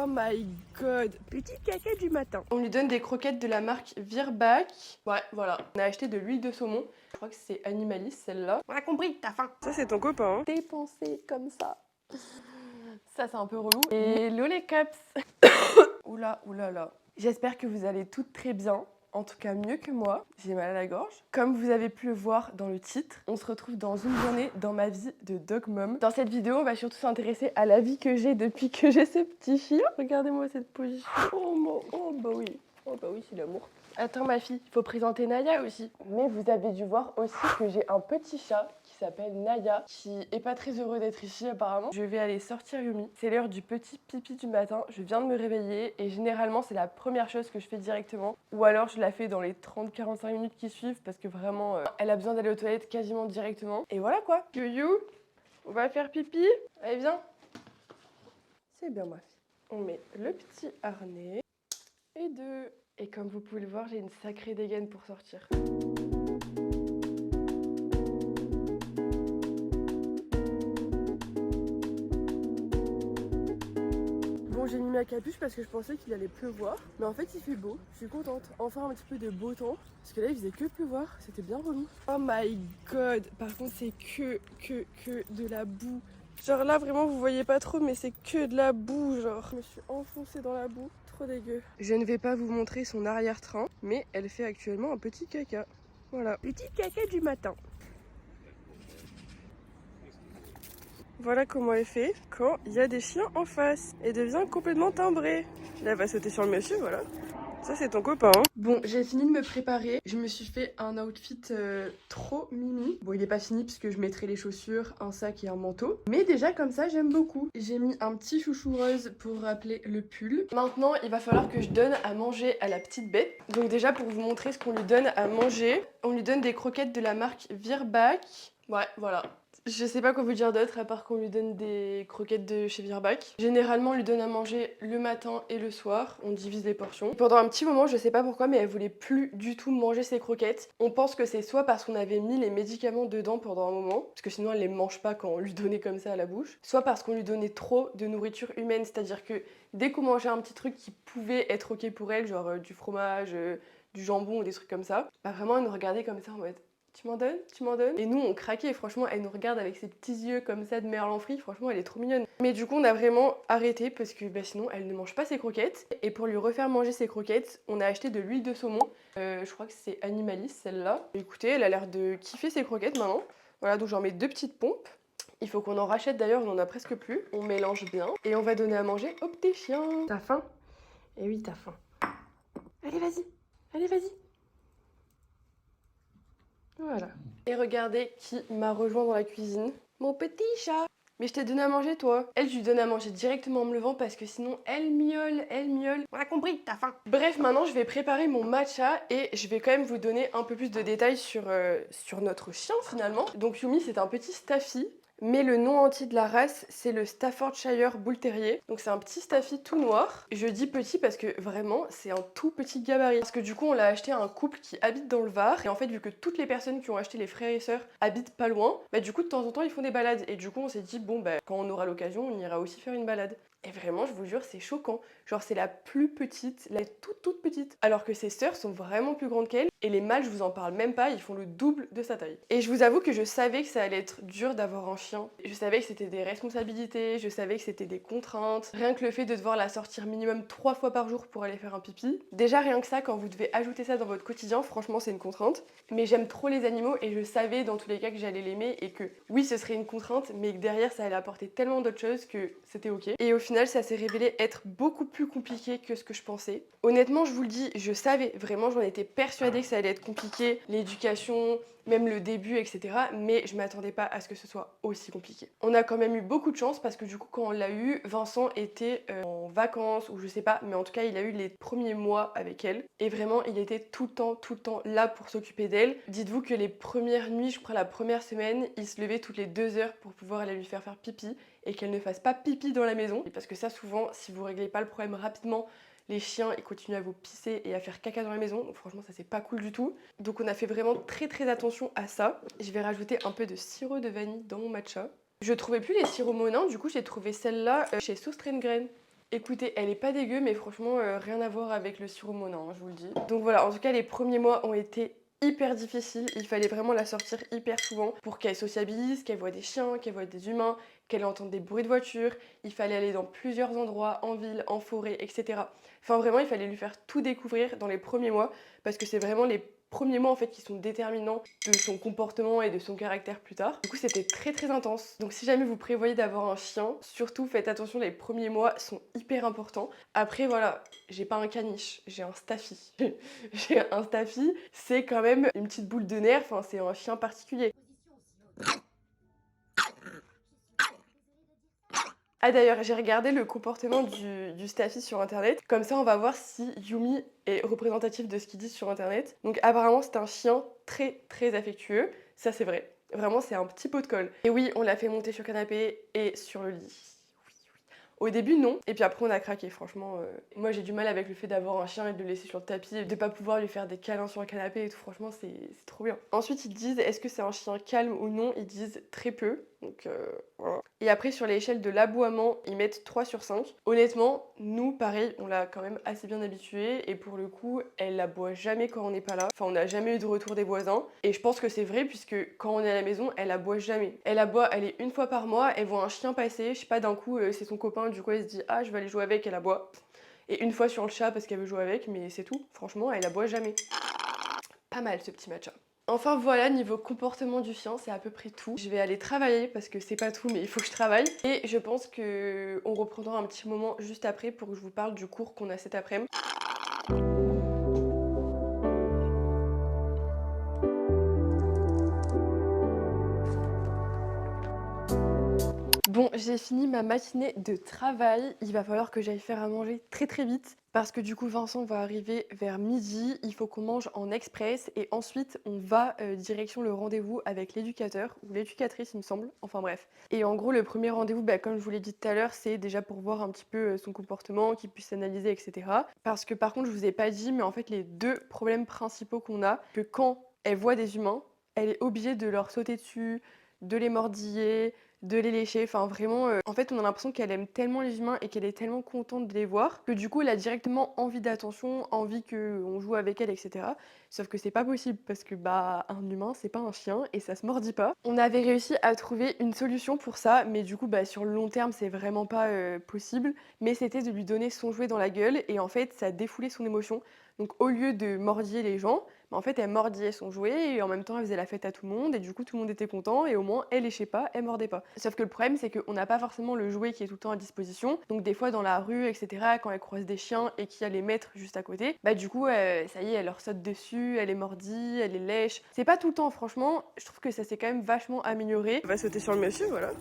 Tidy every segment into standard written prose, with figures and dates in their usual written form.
Oh my god, petit caca du matin. On lui donne des croquettes de la marque Virbac. Ouais, voilà. On a acheté de l'huile de saumon. Je crois que c'est Animalis celle-là. On a compris, t'as faim. Ça c'est ton copain. Hein. Dépensé comme ça. Ça c'est un peu relou. Et Lolecaps. Oula, oula là. J'espère que vous allez toutes très bien. En tout cas mieux que moi, j'ai mal à la gorge. Comme vous avez pu le voir dans le titre, on se retrouve dans une journée dans ma vie de dog mom. Dans cette vidéo, on va surtout s'intéresser à la vie que j'ai depuis que j'ai ce petit chien. Regardez-moi cette position. Oh bah oui, c'est l'amour. Attends ma fille, il faut présenter Naya aussi. Mais vous avez dû voir aussi que j'ai un petit chat qui s'appelle Naya, qui est pas très heureux d'être ici apparemment. Je vais aller sortir Yumi. C'est l'heure du petit pipi du matin. Je viens de me réveiller et généralement c'est la première chose que je fais directement. Ou alors je la fais dans les 30-45 minutes qui suivent parce que vraiment elle a besoin d'aller aux toilettes quasiment directement. Et voilà quoi. You, on va faire pipi. Allez viens. C'est bien ma fille. On met le petit harnais et deux. Et comme vous pouvez le voir, j'ai une sacrée dégaine pour sortir. Bon, j'ai mis ma capuche parce que je pensais qu'il allait pleuvoir. Mais en fait, il fait beau. Je suis contente. Enfin, un petit peu de beau temps. Parce que là, il faisait que pleuvoir. C'était bien relou. Oh my god. Par contre, c'est que de la boue. Genre là, vraiment, vous voyez pas trop, mais c'est que de la boue. Genre, je me suis enfoncée dans la boue. Trop dégueu. Je ne vais pas vous montrer son arrière-train, mais elle fait actuellement un petit caca. Voilà. Petit caca du matin. Voilà comment elle fait quand il y a des chiens en face. Elle devient complètement timbrée. Là, elle va sauter sur le monsieur, voilà. Ça, c'est ton copain. Hein. Bon, j'ai fini de me préparer. Je me suis fait un outfit trop mimi. Bon, il est pas fini puisque je mettrai les chaussures, un sac et un manteau. Mais déjà, comme ça, j'aime beaucoup. J'ai mis un petit chouchou rose pour rappeler le pull. Maintenant, il va falloir que je donne à manger à la petite bête. Donc déjà, pour vous montrer ce qu'on lui donne à manger, on lui donne des croquettes de la marque Virbac. Ouais, voilà. Je sais pas quoi vous dire d'autre à part qu'on lui donne des croquettes de chez Virbac. Généralement, on lui donne à manger le matin et le soir. On divise les portions. Pendant un petit moment, je sais pas pourquoi, mais elle voulait plus du tout manger ses croquettes. On pense que c'est soit parce qu'on avait mis les médicaments dedans pendant un moment, parce que sinon elle les mange pas quand on lui donnait comme ça à la bouche, soit parce qu'on lui donnait trop de nourriture humaine, c'est-à-dire que dès qu'on mangeait un petit truc qui pouvait être ok pour elle, genre du fromage, du jambon ou des trucs comme ça, bah vraiment elle nous regardait comme ça en mode tu m'en donnes? Tu m'en donnes? Et nous, on craquait. Franchement, elle nous regarde avec ses petits yeux comme ça de merlan frit. Franchement, elle est trop mignonne. Mais du coup, on a vraiment arrêté parce que bah, sinon, elle ne mange pas ses croquettes. Et pour lui refaire manger ses croquettes, on a acheté de l'huile de saumon. Je crois que c'est Animalis, celle-là. Écoutez, elle a l'air de kiffer ses croquettes maintenant. Voilà, donc j'en mets 2 petites pompes. Il faut qu'on en rachète d'ailleurs, on en a presque plus. On mélange bien et on va donner à manger au petit chien. T'as faim? Eh oui, t'as faim. Allez, vas-y. Allez, vas-y. Voilà. Et regardez qui m'a rejoint dans la cuisine. Mon petit chat. Mais je t'ai donné à manger toi. Elle, je lui donne à manger directement en me levant parce que sinon elle miaule, elle miaule. On a compris, t'as faim. Bref, maintenant je vais préparer mon matcha et je vais quand même vous donner un peu plus de détails sur notre chien finalement. Donc Yumi, c'est un petit staffy. Mais le nom entier de la race, c'est le Staffordshire Bull Terrier. Donc c'est un petit staffy tout noir. Je dis petit parce que vraiment, c'est un tout petit gabarit. Parce que du coup, on l'a acheté à un couple qui habite dans le Var. Et en fait, vu que toutes les personnes qui ont acheté les frères et sœurs habitent pas loin, bah du coup, de temps en temps, ils font des balades. Et du coup, on s'est dit, bon, bah quand on aura l'occasion, on ira aussi faire une balade. Et vraiment, je vous jure, c'est choquant. Genre, c'est la plus petite, la toute petite. Alors que ses sœurs sont vraiment plus grandes qu'elle. Et les mâles, je vous en parle même pas, ils font le double de sa taille. Et je vous avoue que je savais que ça allait être dur d'avoir un chien. Je savais que c'était des responsabilités, je savais que c'était des contraintes. Rien que le fait de devoir la sortir minimum 3 fois par jour pour aller faire un pipi. Déjà, rien que ça, quand vous devez ajouter ça dans votre quotidien, franchement, c'est une contrainte. Mais j'aime trop les animaux et je savais dans tous les cas que j'allais l'aimer et que oui, ce serait une contrainte, mais que derrière, ça allait apporter tellement d'autres choses que c'était ok. Et au final, ça s'est révélé être beaucoup plus compliqué que ce que je pensais. Honnêtement, je vous le dis, je savais, vraiment, j'en étais persuadée que ça allait être compliqué, l'éducation, même le début, etc. Mais je m'attendais pas à ce que ce soit aussi compliqué. On a quand même eu beaucoup de chance parce que du coup, quand on l'a eu, Vincent était en vacances ou je sais pas, mais en tout cas, il a eu les premiers mois avec elle. Et vraiment, il était tout le temps là pour s'occuper d'elle. Dites-vous que les premières nuits, je crois la première semaine, il se levait toutes les 2 heures pour pouvoir aller lui faire pipi et qu'elle ne fasse pas pipi dans la maison. Parce que ça, souvent, si vous réglez pas le problème rapidement, les chiens ils continuent à vous pisser et à faire caca dans la maison, donc franchement ça c'est pas cool du tout. Donc on a fait vraiment très attention à ça. Je vais rajouter un peu de sirop de vanille dans mon matcha. Je trouvais plus les sirops Monin, du coup j'ai trouvé celle-là chez Soustrain Grain. Écoutez, elle est pas dégueu, mais franchement, rien à voir avec le sirop Monin, hein, je vous le dis. Donc voilà, en tout cas, les premiers mois ont été hyper difficiles. Il fallait vraiment la sortir hyper souvent pour qu'elle sociabilise, qu'elle voit des chiens, qu'elle voit des humains, qu'elle entende des bruits de voiture. Il fallait aller dans plusieurs endroits, en ville, en forêt, etc. Enfin, vraiment, il fallait lui faire tout découvrir dans les premiers mois parce que c'est vraiment les premiers mois en fait qui sont déterminants de son comportement et de son caractère plus tard. Du coup c'était très très intense. Donc si jamais vous prévoyez d'avoir un chien, surtout faites attention, les premiers mois sont hyper importants. Après voilà, j'ai pas un caniche, j'ai un staffy. J'ai un staffy, c'est quand même une petite boule de nerfs, enfin c'est un chien particulier. Ah d'ailleurs, j'ai regardé le comportement du staffy sur internet. Comme ça, on va voir si Yumi est représentatif de ce qu'ils disent sur internet. Donc apparemment, c'est un chien très très affectueux. Ça, c'est vrai. Vraiment, c'est un petit pot de colle. Et oui, on l'a fait monter sur le canapé et sur le lit. Au début, non. Et puis après, on a craqué, franchement. Moi, j'ai du mal avec le fait d'avoir un chien et de le laisser sur le tapis et de pas pouvoir lui faire des câlins sur le canapé et tout. Franchement, c'est trop bien. Ensuite, ils disent, est-ce que c'est un chien calme ou non? Ils disent très peu. Donc, voilà. Et après, sur l'échelle de l'aboiement, ils mettent 3 sur 5. Honnêtement, nous, pareil, on l'a quand même assez bien habituée. Et pour le coup, elle aboie jamais quand on n'est pas là. Enfin, on n'a jamais eu de retour des voisins. Et je pense que c'est vrai, puisque quand on est à la maison, elle aboie jamais. Elle aboie, elle est une fois par mois, elle voit un chien passer. Je sais pas, d'un coup, c'est son copain, du coup, elle se dit, ah, je vais aller jouer avec, elle aboie. Et une fois sur le chat parce qu'elle veut jouer avec, mais c'est tout. Franchement, elle aboie jamais. Pas mal ce petit match. Enfin voilà, niveau comportement du chien, c'est à peu près tout. Je vais aller travailler parce que c'est pas tout, mais il faut que je travaille. Et je pense que on reprendra un petit moment juste après pour que je vous parle du cours qu'on a cet après-midi. Bon, j'ai fini ma matinée de travail. Il va falloir que j'aille faire à manger très très vite parce que du coup Vincent va arriver vers midi. Il faut qu'on mange en express et ensuite on va direction le rendez-vous avec l'éducateur ou l'éducatrice il me semble. Enfin bref. Et en gros le premier rendez-vous, comme je vous l'ai dit tout à l'heure, c'est déjà pour voir un petit peu son comportement, qu'il puisse s'analyser, etc. Parce que par contre je vous ai pas dit, mais en fait les deux problèmes principaux qu'on a, que quand elle voit des humains, elle est obligée de leur sauter dessus, de les mordiller, de les lécher, enfin vraiment, en fait on a l'impression qu'elle aime tellement les humains et qu'elle est tellement contente de les voir que du coup elle a directement envie d'attention, envie qu'on joue avec elle, etc. Sauf que c'est pas possible parce que un humain c'est pas un chien et ça se mordit pas. On avait réussi à trouver une solution pour ça, mais du coup sur le long terme c'est vraiment pas possible, mais c'était de lui donner son jouet dans la gueule et en fait ça défoulait son émotion. Donc au lieu de mordiller les gens, en fait elle mordillait son jouet et en même temps elle faisait la fête à tout le monde et du coup tout le monde était content et au moins elle léchait pas, elle mordait pas. Sauf que le problème c'est qu'on n'a pas forcément le jouet qui est tout le temps à disposition, donc des fois dans la rue, etc., quand elle croise des chiens et qu'il y a les maîtres juste à côté, du coup ça y est, elle leur saute dessus, elle les mordit, elle les lèche. C'est pas tout le temps, franchement, je trouve que ça s'est quand même vachement amélioré. On va sauter sur le monsieur, voilà.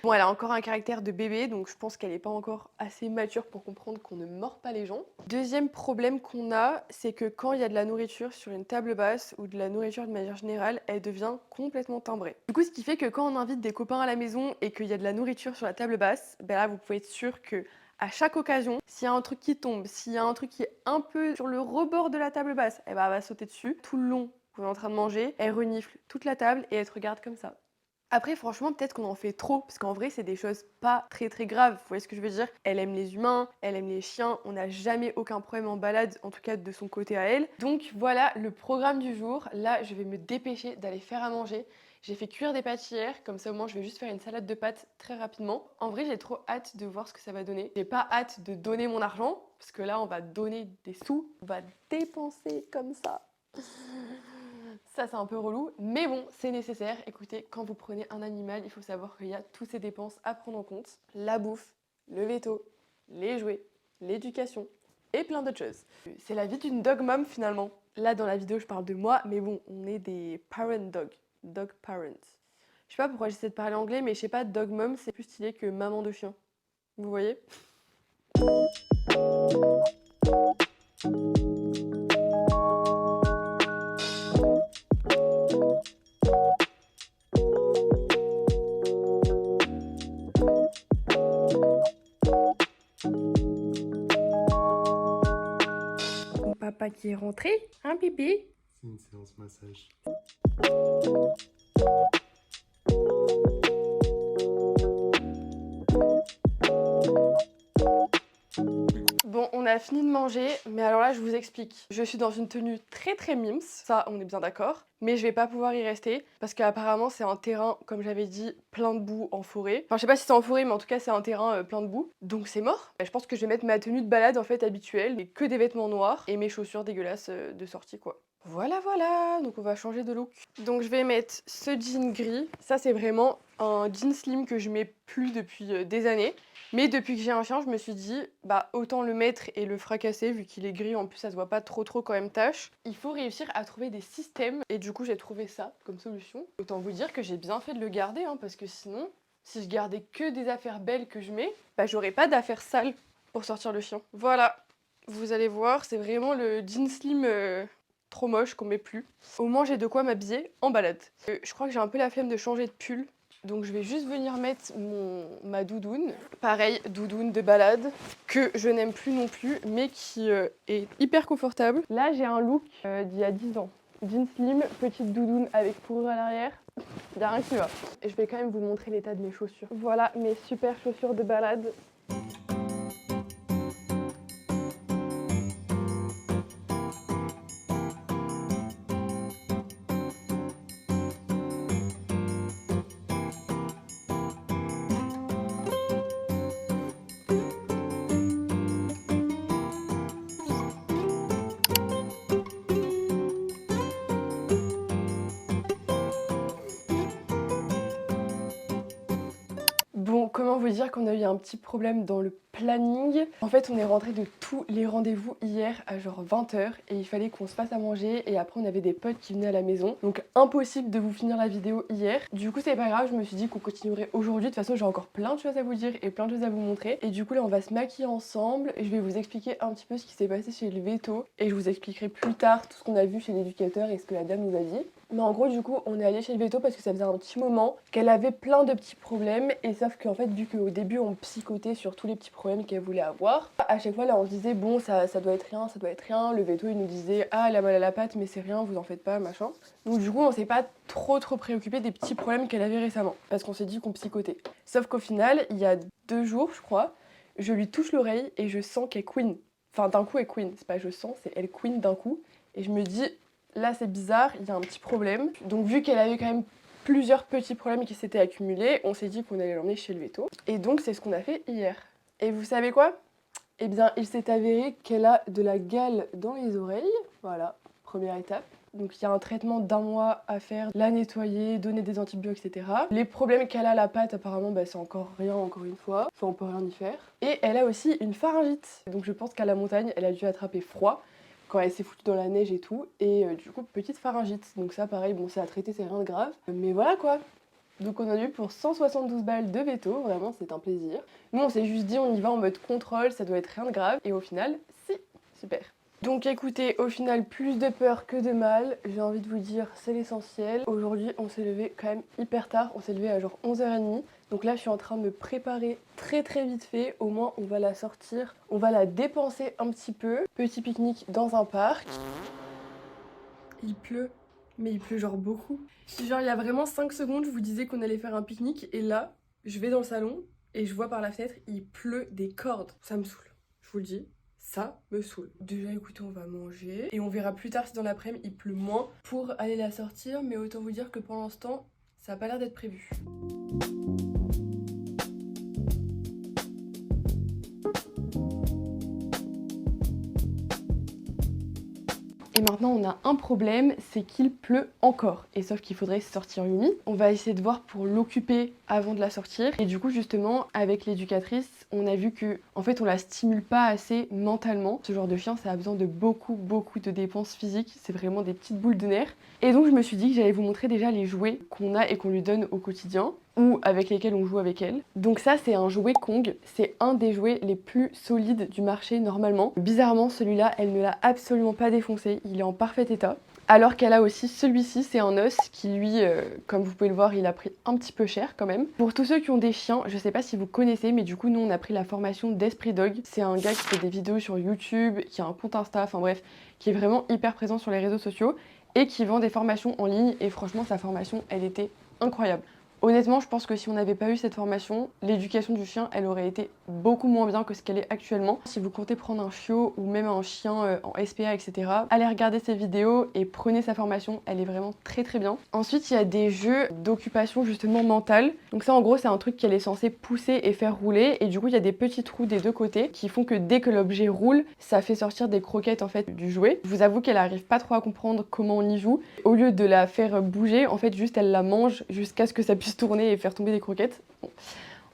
Bon, elle a encore un caractère de bébé, donc je pense qu'elle n'est pas encore assez mature pour comprendre qu'on ne mord pas les gens. Deuxième problème qu'on a, c'est que quand il y a de la nourriture sur une table basse ou de la nourriture de manière générale, elle devient complètement timbrée. Du coup, ce qui fait que quand on invite des copains à la maison et qu'il y a de la nourriture sur la table basse, là, vous pouvez être sûr que à chaque occasion, s'il y a un truc qui tombe, s'il y a un truc qui est un peu sur le rebord de la table basse, elle va sauter dessus. Tout le long, vous êtes en train de manger, elle renifle toute la table et elle te regarde comme ça. Après, franchement, peut-être qu'on en fait trop, parce qu'en vrai, c'est des choses pas très très graves. Vous voyez ce que je veux dire? Elle aime les humains, elle aime les chiens, on n'a jamais aucun problème en balade, en tout cas de son côté à elle. Donc voilà le programme du jour. Là, je vais me dépêcher d'aller faire à manger. J'ai fait cuire des pâtes hier, comme ça au moins je vais juste faire une salade de pâtes très rapidement. En vrai, j'ai trop hâte de voir ce que ça va donner. J'ai pas hâte de donner mon argent, parce que là, on va donner des sous, on va dépenser comme ça. Ça, c'est un peu relou, mais bon, c'est nécessaire. Écoutez, quand vous prenez un animal, il faut savoir qu'il y a toutes ces dépenses à prendre en compte. La bouffe, le veto, les jouets, l'éducation et plein d'autres choses. C'est la vie d'une dog mom finalement. Là, dans la vidéo, je parle de moi, mais bon, on est des parent dog parents. Je sais pas pourquoi j'essaie de parler anglais, mais je sais pas, dog mom, c'est plus stylé que maman de chien. Vous voyez? Papa qui est rentré, hein bébé? C'est une séance massage. Bon, on a fini de manger, mais alors là, je vous explique. Je suis dans une tenue très mims, ça, on est bien d'accord. Mais je vais pas pouvoir y rester, parce qu'apparemment, c'est un terrain, comme j'avais dit, plein de boue en forêt. Enfin, je sais pas si c'est en forêt, mais en tout cas, c'est un terrain plein de boue. Donc c'est mort. Je pense que je vais mettre ma tenue de balade, en fait, habituelle, et que des vêtements noirs, et mes chaussures dégueulasses de sortie, quoi. Voilà, voilà, donc on va changer de look. Donc je vais mettre ce jean gris. Ça, c'est vraiment un jean slim que je mets plus depuis des années. Mais depuis que j'ai un chien, je me suis dit, bah autant le mettre et le fracasser vu qu'il est gris, en plus ça se voit pas trop quand même tâche. Il faut réussir à trouver des systèmes et du coup j'ai trouvé ça comme solution. Autant vous dire que j'ai bien fait de le garder parce que sinon, si je gardais que des affaires belles que je mets, bah j'aurais pas d'affaires sales pour sortir le chien. Voilà, vous allez voir, c'est vraiment le jean slim trop moche qu'on met plus. Au moins j'ai de quoi m'habiller en balade. Je crois que j'ai un peu la flemme de changer de pull. Donc je vais juste venir mettre ma doudoune. Pareil, doudoune de balade, que je n'aime plus non plus, mais qui est hyper confortable. Là, j'ai un look d'il y a 10 ans. Jean slim, petite doudoune avec fourrure à l'arrière. Il n'y a rien qui va. Et je vais quand même vous montrer l'état de mes chaussures. Voilà mes super chaussures de balade. Bon, comment vous dire qu'on a eu un petit problème dans le planning. En fait, on est rentré de tous les rendez-vous hier à genre 20h et il fallait qu'on se fasse à manger et après on avait des potes qui venaient à la maison. Donc impossible de vous finir la vidéo hier. Du coup, c'est pas grave, je me suis dit qu'on continuerait aujourd'hui. De toute façon, j'ai encore plein de choses à vous dire et plein de choses à vous montrer. Et du coup, là, on va se maquiller ensemble et je vais vous expliquer un petit peu ce qui s'est passé chez le veto et je vous expliquerai plus tard tout ce qu'on a vu chez l'éducateur et ce que la dame nous a dit. Mais en gros, du coup, on est allé chez le veto parce que ça faisait un petit moment qu'elle avait plein de petits problèmes. Et sauf qu'en fait, vu qu'au début, on psychotait sur tous les petits problèmes qu'elle voulait avoir, à chaque fois, là, on se disait, bon, ça doit être rien, ça doit être rien. Le veto, il nous disait, ah, elle a mal à la patte, mais c'est rien, vous en faites pas, machin. Donc, du coup, on s'est pas trop préoccupé des petits problèmes qu'elle avait récemment. Parce qu'on s'est dit qu'on psychotait. Sauf qu'au final, il y a 2 jours, je crois, je lui touche l'oreille et je sens qu'elle queen. Enfin, d'un coup, elle queen. C'est pas je sens, c'est elle queen d'un coup. Et je me dis, là c'est bizarre, il y a un petit problème. Donc vu qu'elle avait quand même plusieurs petits problèmes qui s'étaient accumulés, on s'est dit qu'on allait l'emmener chez le veto. Et donc c'est ce qu'on a fait hier. Et vous savez quoi? Eh bien il s'est avéré qu'elle a de la gale dans les oreilles. Voilà, première étape. Donc il y a un traitement d'1 mois à faire, la nettoyer, donner des antibiotiques, etc. Les problèmes qu'elle a à la patte, apparemment, bah, c'est encore rien, encore une fois. Enfin, on peut rien y faire. Et elle a aussi une pharyngite. Donc je pense qu'à la montagne, elle a dû attraper froid quand elle s'est foutue dans la neige et tout, et du coup petite pharyngite. Donc ça pareil, bon c'est à traiter, c'est rien de grave, mais voilà quoi. Donc on a eu pour 172 balles de veto, vraiment c'est un plaisir. Nous on s'est juste dit on y va en mode contrôle, ça doit être rien de grave, et au final, si, super. Donc écoutez, au final plus de peur que de mal, j'ai envie de vous dire c'est l'essentiel. Aujourd'hui on s'est levé quand même hyper tard, on s'est levé à genre 11h30. Donc là je suis en train de me préparer très vite fait, au moins on va la sortir, on va la dépenser un petit peu. Petit pique-nique dans un parc. Il pleut, mais il pleut genre beaucoup. Genre il y a vraiment 5 secondes je vous disais qu'on allait faire un pique-nique et là je vais dans le salon et je vois par la fenêtre il pleut des cordes. Ça me saoule, je vous le dis. Ça me saoule. Déjà écoutez, on va manger et on verra plus tard si dans l'après-midi il pleut moins pour aller la sortir, mais autant vous dire que pour l'instant ça a pas l'air d'être prévu. Et maintenant on a un problème, c'est qu'il pleut encore. Et sauf qu'il faudrait sortir Yumi. On va essayer de voir pour l'occuper avant de la sortir. Et du coup justement avec l'éducatrice, on a vu que en fait on la stimule pas assez mentalement. Ce genre de chien ça a besoin de beaucoup de dépenses physiques. C'est vraiment des petites boules de nerfs. Et donc je me suis dit que j'allais vous montrer déjà les jouets qu'on a et qu'on lui donne au quotidien, ou avec lesquels on joue avec elle. Donc ça c'est un jouet Kong, c'est un des jouets les plus solides du marché normalement. Bizarrement celui-là elle ne l'a absolument pas défoncé, il est en parfait état. Alors qu'elle a aussi celui-ci, c'est un os qui lui, comme vous pouvez le voir, il a pris un petit peu cher quand même. Pour tous ceux qui ont des chiens, je sais pas si vous connaissez, mais du coup nous on a pris la formation d'Esprit Dog. C'est un gars qui fait des vidéos sur YouTube, qui a un compte Insta, enfin bref, qui est vraiment hyper présent sur les réseaux sociaux et qui vend des formations en ligne et franchement sa formation elle était incroyable. Honnêtement, je pense que si on n'avait pas eu cette formation, l'éducation du chien, elle aurait été beaucoup moins bien que ce qu'elle est actuellement. Si vous comptez prendre un chiot ou même un chien en SPA, etc., allez regarder ses vidéos et prenez sa formation, elle est vraiment très très bien. Ensuite, il y a des jeux d'occupation justement mentale. Donc ça, en gros, c'est un truc qu'elle est censée pousser et faire rouler. Et du coup, il y a des petits trous des deux côtés qui font que dès que l'objet roule, ça fait sortir des croquettes en fait du jouet. Je vous avoue qu'elle arrive pas trop à comprendre comment on y joue. Au lieu de la faire bouger, en fait, juste elle la mange jusqu'à ce que ça puisse tourner et faire tomber des croquettes. Bon.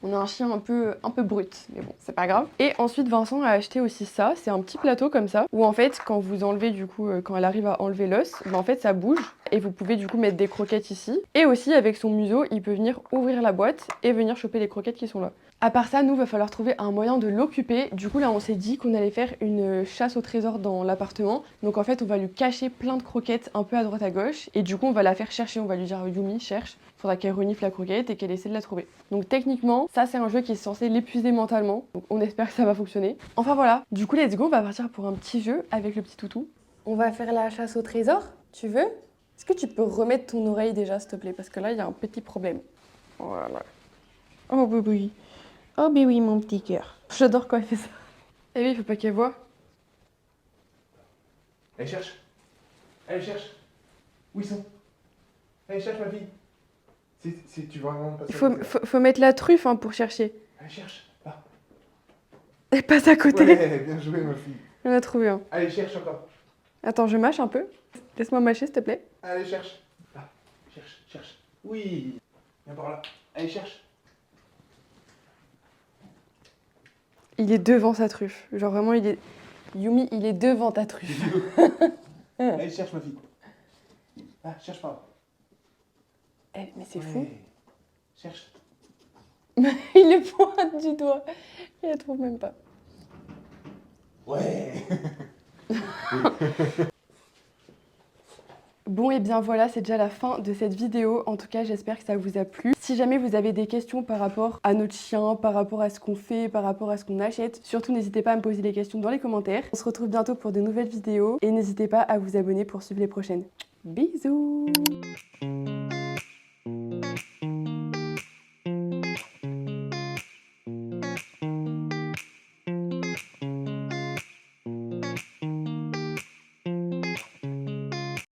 On a un chien un peu brut, mais bon, c'est pas grave. Et ensuite, Vincent a acheté aussi ça. C'est un petit plateau comme ça, où en fait, quand vous enlevez du coup, quand elle arrive à enlever l'os, ben en fait, ça bouge. Et vous pouvez du coup mettre des croquettes ici. Et aussi, avec son museau, il peut venir ouvrir la boîte et venir choper les croquettes qui sont là. À part ça, nous, va falloir trouver un moyen de l'occuper. Du coup, là, on s'est dit qu'on allait faire une chasse au trésor dans l'appartement. Donc, en fait, on va lui cacher plein de croquettes un peu à droite à gauche. Et du coup, on va la faire chercher. On va lui dire Yumi, cherche. Faudra qu'elle renifle la croquette et qu'elle essaie de la trouver. Donc, techniquement, ça, c'est un jeu qui est censé l'épuiser mentalement. Donc, on espère que ça va fonctionner. Enfin, voilà. Du coup, let's go. On va partir pour un petit jeu avec le petit toutou. On va faire la chasse au trésor. Tu veux? Est-ce que tu peux remettre ton oreille déjà, s'il te plaît? Parce que là, il y a un petit problème. Voilà. Oh, oui. Oh, mais oui, mon petit cœur. J'adore quand elle fait ça. Eh oui, il faut pas qu'elle voie. Allez, cherche. Allez, cherche. Où ils sont? Allez, cherche, ma fille. Si tu veux vraiment passer. Faut mettre la truffe hein, pour chercher. Allez, cherche. Là. Elle passe à côté. Ouais, bien joué, ma fille. On a trouvé un. Allez, cherche encore. Attends, je mâche un peu. Laisse-moi mâcher, s'il te plaît. Allez, cherche. Là. Cherche. Oui. Viens par là. Allez, cherche. Il est devant sa truffe. Genre vraiment, il est... Yumi, il est devant ta truffe. Allez, cherche, ma fille. Ah, cherche par là. Eh, mais c'est fou. Cherche. Il le pointe du doigt. Il la trouve même pas. Ouais. Bon et bien voilà, c'est déjà la fin de cette vidéo. En tout cas, j'espère que ça vous a plu. Si jamais vous avez des questions par rapport à notre chien, par rapport à ce qu'on fait, par rapport à ce qu'on achète, surtout n'hésitez pas à me poser des questions dans les commentaires. On se retrouve bientôt pour de nouvelles vidéos et n'hésitez pas à vous abonner pour suivre les prochaines. Bisous!